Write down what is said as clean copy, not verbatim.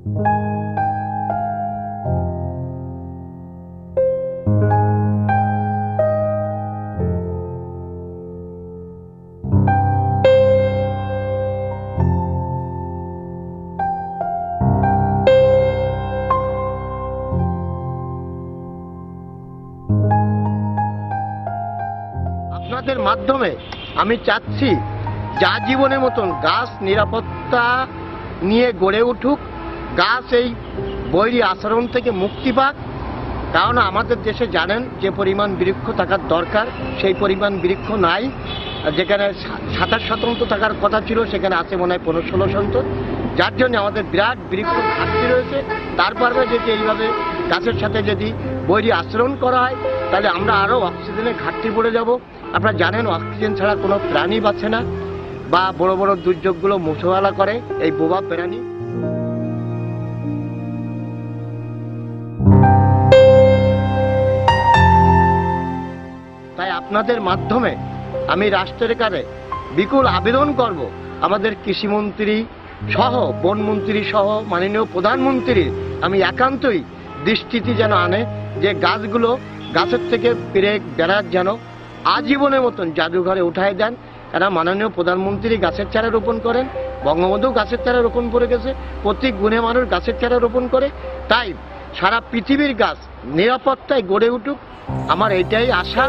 আপনাদের মাধ্যমে আমি চাচ্ছি যা জীবনের মতন গাছ নিরাপত্তা নিয়ে গড়ে উঠুক, গাছ এই বৈরী আচরণ থেকে মুক্তি পাক। কারণ আমাদের দেশে জানেন যে পরিমাণ বৃক্ষ থাকার দরকার সেই পরিমাণ বৃক্ষ নাই। যেখানে 27% থাকার কথা ছিল সেখানে আছে মনে হয় 15-16%, যার জন্য আমাদের বিরাট বৃক্ষ ঘাটতি রয়েছে। তারপরে যদি এইভাবে গাছের সাথে যদি বৈরী আচরণ করা হয় তাহলে আমরা আরও অক্সিজেনের ঘাটতি পড়ে যাব। আপনারা জানেন অক্সিজেন ছাড়া কোনো প্রাণী বাঁচে না, বা বড় বড় দুর্যোগগুলো মোকাবেলা করে এই বোবা প্রাণী। তাই আপনাদের মাধ্যমে আমি রাষ্ট্রের কাছে বিপুল আবেদন করব, আমাদের কৃষিমন্ত্রী সহ বনমন্ত্রী সহ মাননীয় প্রধানমন্ত্রী আমি একান্তই দৃষ্টিতে যেন আনে যে গাছগুলো গাছের থেকে পেরেক বেড়ার যেন আজীবনের মতন জাদুঘরে উঠায় দেন। এরা মাননীয় প্রধানমন্ত্রী গাছের চারা রোপণ করেন, বঙ্গবন্ধু গাছের চারা রোপণ করে গেছে, প্রতি গুণে মানুষ গাছের চারা রোপণ করে। তাই সারা পৃথিবীর গাছ নিরাপত্তায় গড়ে উঠুক, আমার এটাই আশা।